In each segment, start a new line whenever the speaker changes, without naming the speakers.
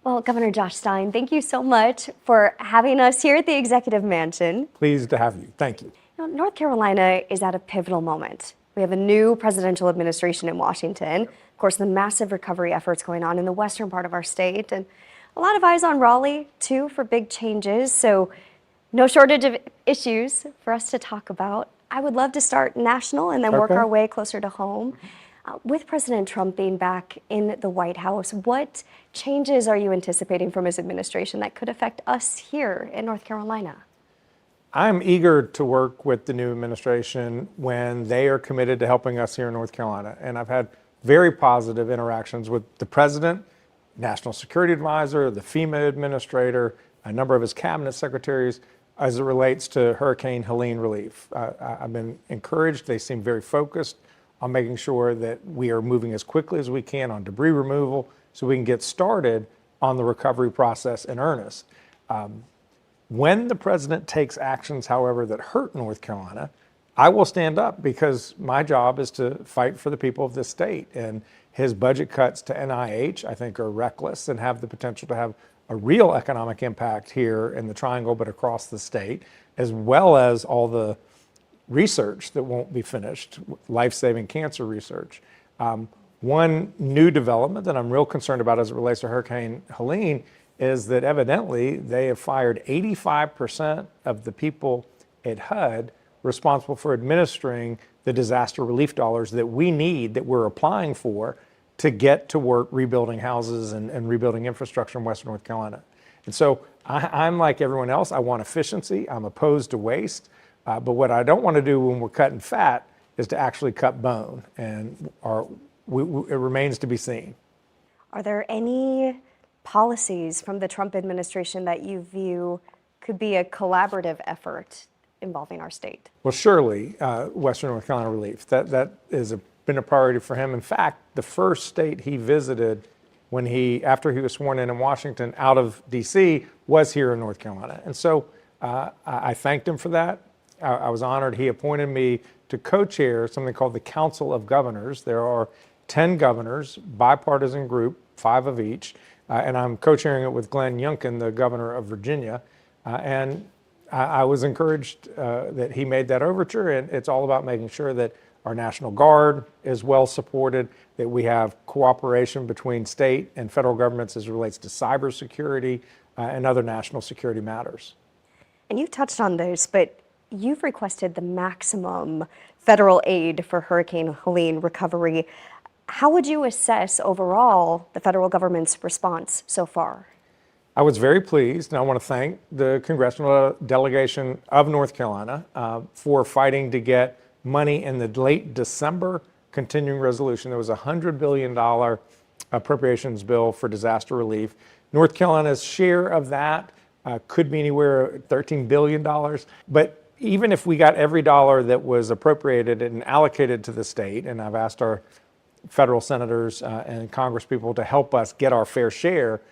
Well, Governor Josh Stein, thank you so much for having us here at the Executive Mansion.
Pleased to have you. Thank you.
North Carolina is at a pivotal moment. We have a new presidential administration in Washington. Of course, the massive recovery efforts going on in the western part of our state, and a lot of eyes on Raleigh, too, for big changes. So no shortage of issues for us to talk about. I would love to start national and then work our way closer to home. With President Trump being back in the White House, what changes are you anticipating from his administration that could affect us here in North Carolina?
I'm eager to work with the new administration when they are committed to helping us here in North Carolina. And I've had very positive interactions with the president, national security advisor, the FEMA administrator, a number of his cabinet secretaries as it relates to Hurricane Helene relief. I've been encouraged. They seem very focused on making sure that we are moving as quickly as we can on debris removal so we can get started on the recovery process in earnest. When the president takes actions, however, that hurt North Carolina, I will stand up because my job is to fight for the people of this state. And his budget cuts to NIH, I think, are reckless and have the potential to have a real economic impact here in the Triangle, but across the state, as well as all the research that won't be finished, life-saving cancer research. One new development that I'm real concerned about as it relates to Hurricane Helene is that evidently they have fired 85% of the people at HUD responsible for administering the disaster relief dollars that we need, that we're applying for, to get to work rebuilding houses and rebuilding infrastructure in Western North Carolina. And so I'm like everyone else. I want efficiency. I'm opposed to waste. But what I don't want to do when we're cutting fat is to actually cut bone. And it remains to be seen.
Are there any policies from the Trump administration that you view could be a collaborative effort involving our state?
Well, surely Western North Carolina relief. That has been a priority for him. In fact, the first state he visited after he was sworn in Washington out of D.C. was here in North Carolina. And so I thanked him for that. I was honored. He appointed me to co-chair something called the Council of Governors. There are 10 governors, bipartisan group, 5 of each, and I'm co-chairing it with Glenn Youngkin, the governor of Virginia. And I was encouraged that he made that overture, and it's all about making sure that our National Guard is well supported, that we have cooperation between state and federal governments as it relates to cybersecurity and other national security matters.
And you touched on this, but you've requested the maximum federal aid for Hurricane Helene recovery. How would you assess overall the federal government's response so far?
I was very pleased, and I want to thank the congressional delegation of North Carolina for fighting to get money in the late December continuing resolution. There was a $100 billion appropriations bill for disaster relief. North Carolina's share of that could be anywhere $13 billion. But even if we got every dollar that was appropriated and allocated to the state, and I've asked our federal senators and congresspeople to help us get our fair share,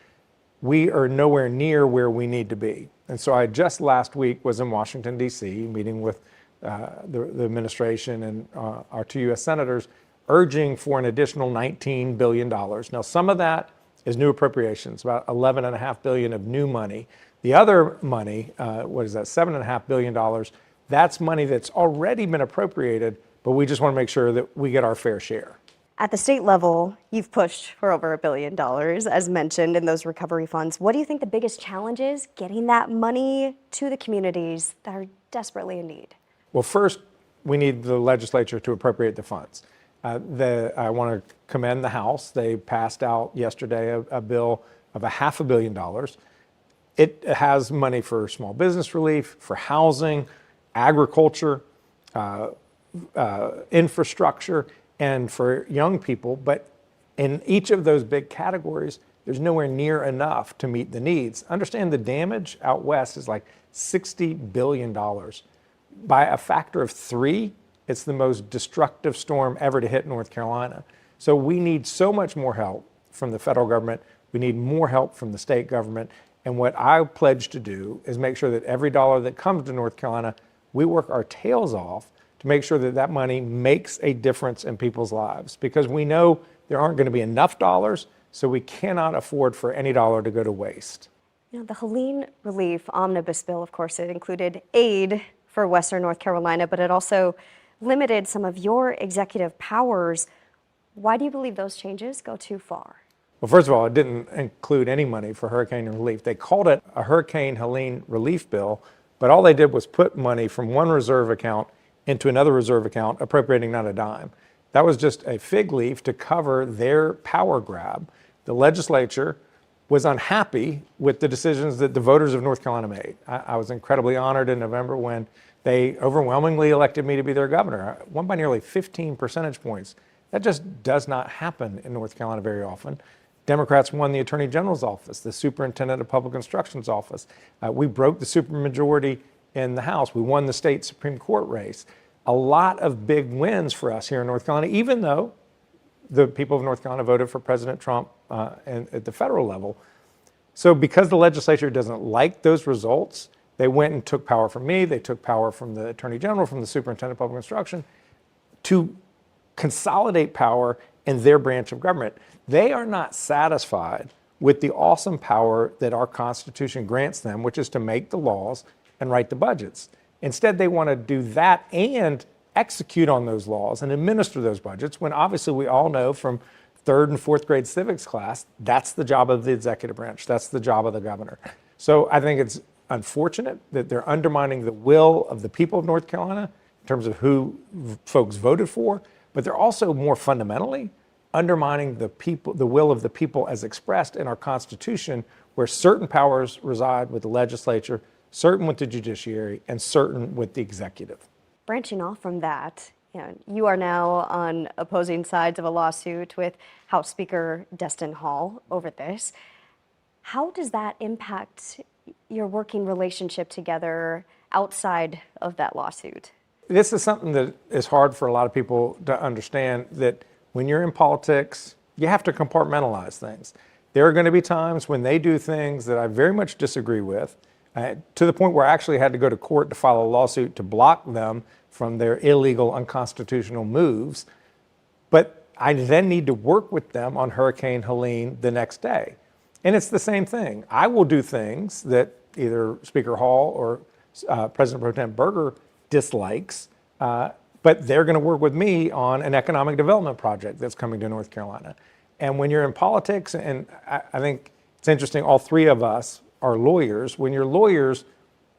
we are nowhere near where we need to be. And so I just last week was in Washington, D.C., meeting with the administration and our 2 U.S. senators, urging for an additional $19 billion. Now, some of that is new appropriations, about $11.5 billion of new money. The other money, $7.5 billion, that's money that's already been appropriated, but we just want to make sure that we get our fair share.
At the state level, you've pushed for over $1 billion, as mentioned, in those recovery funds. What do you think the biggest challenge is getting that money to the communities that are desperately in need?
Well, first, we need the legislature to appropriate the funds. I want to commend the House. They passed out yesterday a bill of $500 million. It has money for small business relief, for housing, agriculture, infrastructure, and for young people. But in each of those big categories, there's nowhere near enough to meet the needs. Understand the damage out west is like $60 billion. By a factor of 3, it's the most destructive storm ever to hit North Carolina. So we need so much more help from the federal government. We need more help from the state government. And what I pledge to do is make sure that every dollar that comes to North Carolina, we work our tails off to make sure that that money makes a difference in people's lives. Because we know there aren't going to be enough dollars, So we cannot afford for any dollar to go to waste.
You know, the Helene Relief Omnibus Bill, of course, it included aid for Western North Carolina, but it also limited some of your executive powers. Why do you believe those changes go too far?
Well, first of all, it didn't include any money for hurricane relief. They called it a Hurricane Helene Relief Bill, but all they did was put money from one reserve account into another reserve account, appropriating not a dime. That was just a fig leaf to cover their power grab. The legislature was unhappy with the decisions that the voters of North Carolina made. I was incredibly honored in November when they overwhelmingly elected me to be their governor. I won by nearly 15 percentage points. That just does not happen in North Carolina very often. Democrats won the Attorney General's office, the Superintendent of Public Instruction's office. We broke the supermajority in the House. We won the state Supreme Court race. A lot of big wins for us here in North Carolina, even though the people of North Carolina voted for President Trump at the federal level. So because the legislature doesn't like those results, they went and took power from me, they took power from the Attorney General, from the Superintendent of Public Instruction, to consolidate power in their branch of government. They are not satisfied with the awesome power that our Constitution grants them, which is to make the laws and write the budgets. Instead, they want to do that and execute on those laws and administer those budgets, when obviously we all know from third and fourth grade civics class, that's the job of the executive branch. That's the job of the governor. So I think it's unfortunate that they're undermining the will of the people of North Carolina in terms of who folks voted for, but they're also more fundamentally undermining the will of the people as expressed in our Constitution, where certain powers reside with the legislature, certain with the judiciary, and certain with the executive.
Branching off from that, you are now on opposing sides of a lawsuit with House Speaker Destin Hall over this. How does that impact your working relationship together outside of that lawsuit?
This is something that is hard for a lot of people to understand, that when you're in politics, you have to compartmentalize things. There are going to be times when they do things that I very much disagree with, to the point where I actually had to go to court to file a lawsuit to block them from their illegal, unconstitutional moves. But I then need to work with them on Hurricane Helene the next day. And it's the same thing. I will do things that either Speaker Hall or President Pro Tem Berger dislikes, but they're going to work with me on an economic development project that's coming to North Carolina. And when you're in politics, and I think it's interesting, all three of us are lawyers. When you're lawyers,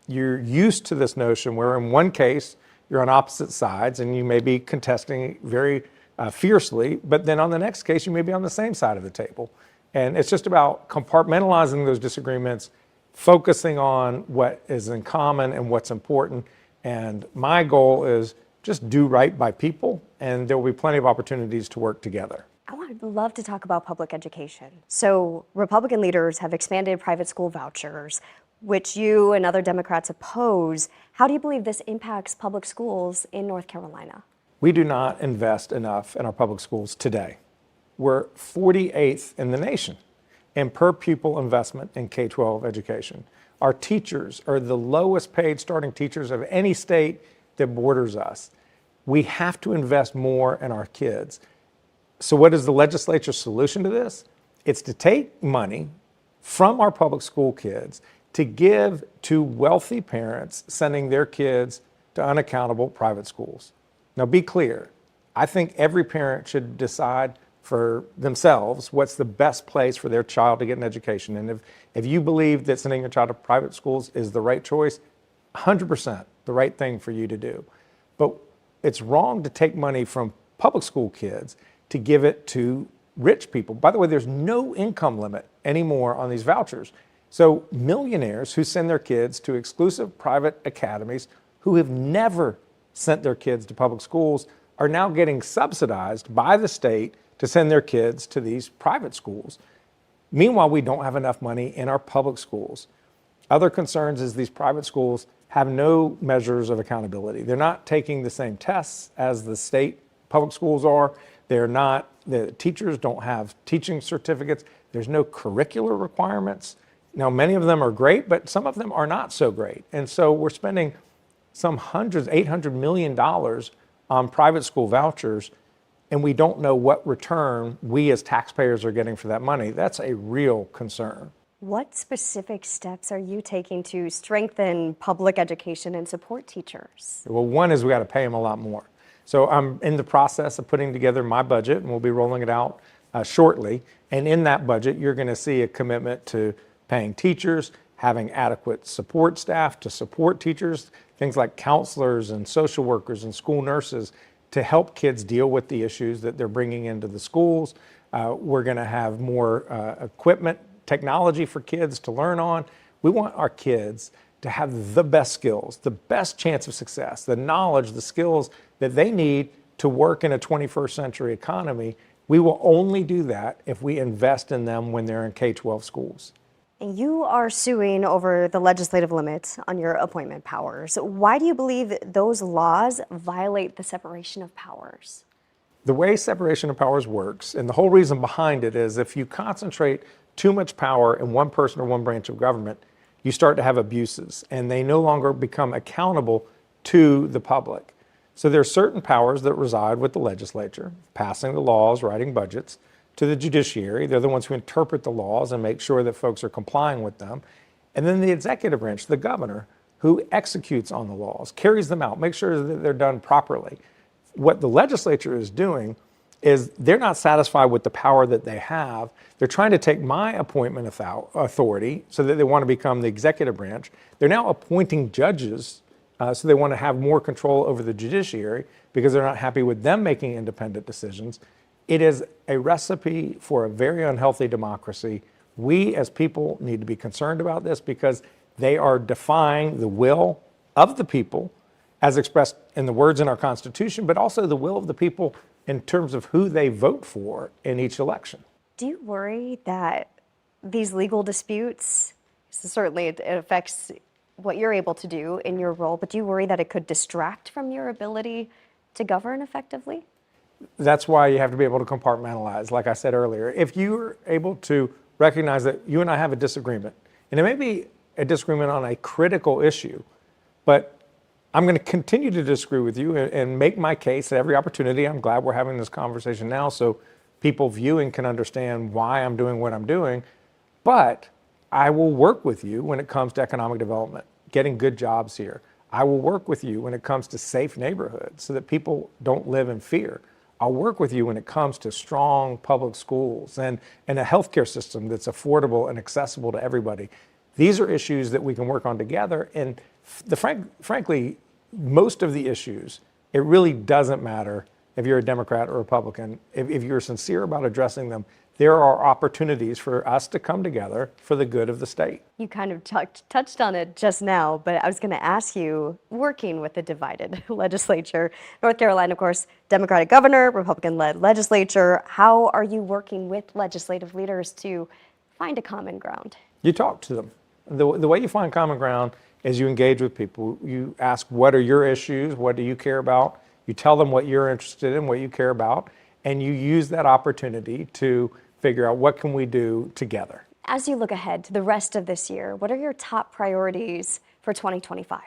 you're used to this notion where in one case, you're on opposite sides and you may be contesting very fiercely, but then on the next case, you may be on the same side of the table. And it's just about compartmentalizing those disagreements, focusing on what is in common and what's important. And my goal is just do right by people, and there will be plenty of opportunities to work together.
I would love to talk about public education. So Republican leaders have expanded private school vouchers, which you and other Democrats oppose. How do you believe this impacts public schools in North Carolina?
We do not invest enough in our public schools today. We're 48th in the nation in per pupil investment in K-12 education. Our teachers are the lowest paid starting teachers of any state that borders us. We have to invest more in our kids. So what is the legislature's solution to this? It's to take money from our public school kids to give to wealthy parents sending their kids to unaccountable private schools. Now be clear, I think every parent should decide for themselves what's the best place for their child to get an education. And if you believe that sending your child to private schools is the right choice, 100% the right thing for you to do. But it's wrong to take money from public school kids to give it to rich people. By the way, there's no income limit anymore on these vouchers. So millionaires who send their kids to exclusive private academies, who have never sent their kids to public schools, are now getting subsidized by the state to send their kids to these private schools. Meanwhile, we don't have enough money in our public schools. Other concerns is these private schools have no measures of accountability. They're not taking the same tests as the state public schools are. The teachers don't have teaching certificates. There's no curricular requirements. Now, many of them are great, but some of them are not so great. And so we're spending some $800 million on private school vouchers. and we don't know what return we as taxpayers are getting for that money. That's a real concern.
What specific steps are you taking to strengthen public education and support teachers?
Well, one is we got to pay them a lot more. So I'm in the process of putting together my budget, and we'll be rolling it out shortly. And in that budget, you're going to see a commitment to paying teachers, having adequate support staff to support teachers, things like counselors and social workers and school nurses to help kids deal with the issues that they're bringing into the schools. We're going to have more equipment, technology for kids to learn on. We want our kids to have the best skills, the best chance of success, the knowledge, the skills that they need to work in a 21st century economy. We will only do that if we invest in them when they're in K-12 schools.
And you are suing over the legislative limits on your appointment powers. Why do you believe those laws violate the separation of powers?
The way separation of powers works, and the whole reason behind it, is if you concentrate too much power in one person or one branch of government, you start to have abuses, and they no longer become accountable to the public. So there are certain powers that reside with the legislature, passing the laws, writing budgets, to the judiciary. They're the ones who interpret the laws and make sure that folks are complying with them. And then the executive branch, the governor, who executes on the laws, carries them out, makes sure that they're done properly. What the legislature is doing is they're not satisfied with the power that they have. They're trying to take my appointment authority so that they want to become the executive branch. They're now appointing judges, so they want to have more control over the judiciary because they're not happy with them making independent decisions. It is a recipe for a very unhealthy democracy. We as people need to be concerned about this because they are defying the will of the people as expressed in the words in our Constitution, but also the will of the people in terms of who they vote for in each election.
Do you worry that these legal disputes, so certainly it affects what you're able to do in your role, but do you worry that it could distract from your ability to govern effectively?
That's why you have to be able to compartmentalize, like I said earlier. If you're able to recognize that you and I have a disagreement, and it may be a disagreement on a critical issue, but I'm going to continue to disagree with you and make my case at every opportunity. I'm glad we're having this conversation now so people viewing can understand why I'm doing what I'm doing. But I will work with you when it comes to economic development, getting good jobs here. I will work with you when it comes to safe neighborhoods so that people don't live in fear. I'll work with you when it comes to strong public schools and a healthcare system that's affordable and accessible to everybody. These are issues that we can work on together. And frankly, most of the issues, it really doesn't matter if you're a Democrat or Republican. If you're sincere about addressing them, there are opportunities for us to come together for the good of the state.
You kind of touched on it just now, but I was going to ask you, working with a divided legislature, North Carolina, of course, Democratic governor, Republican-led legislature, how are you working with legislative leaders to find a common ground?
You talk to them. The way you find common ground is you engage with people. You ask, what are your issues? What do you care about? You tell them what you're interested in, what you care about, and you use that opportunity to figure out what can we do together.
As you look ahead to the rest of this year, what are your top priorities for 2025?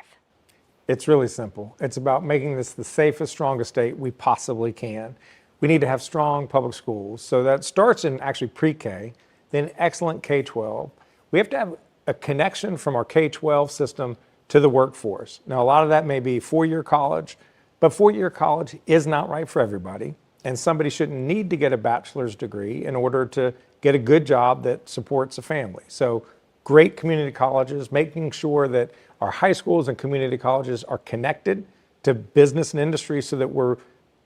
It's really simple. It's about making this the safest, strongest state we possibly can. We need to have strong public schools. So that starts in actually pre-K, then excellent K-12. We have to have a connection from our K-12 system to the workforce. Now, a lot of that may be four-year college, but four-year college is not right for everybody. And somebody shouldn't need to get a bachelor's degree in order to get a good job that supports a family. So great community colleges, making sure that our high schools and community colleges are connected to business and industry so that we're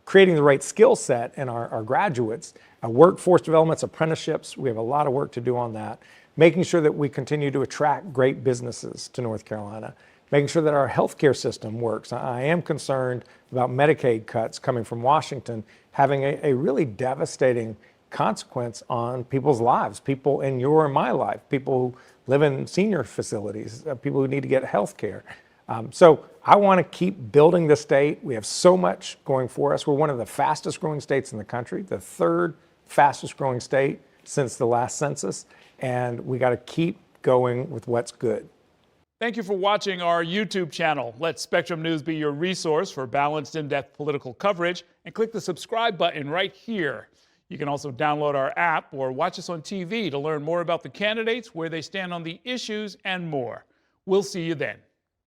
creating the right skill set in our graduates. Workforce developments, apprenticeships, we have a lot of work to do on that. Making sure that we continue to attract great businesses to North Carolina. Making sure that our healthcare system works. I am concerned about Medicaid cuts coming from Washington having a really devastating consequence on people's lives, people in your and my life, people who live in senior facilities, people who need to get health care. So I want to keep building the state. We have so much going for us. We're one of the fastest growing states in the country, the third fastest growing state since the last census, and we got to keep going with what's good.
Thank you for watching our YouTube channel. Let Spectrum News be your resource for balanced, in-depth political coverage, and click the subscribe button right here. You can also download our app or watch us on TV to learn more about the candidates, where they stand on the issues, and more. We'll see you then.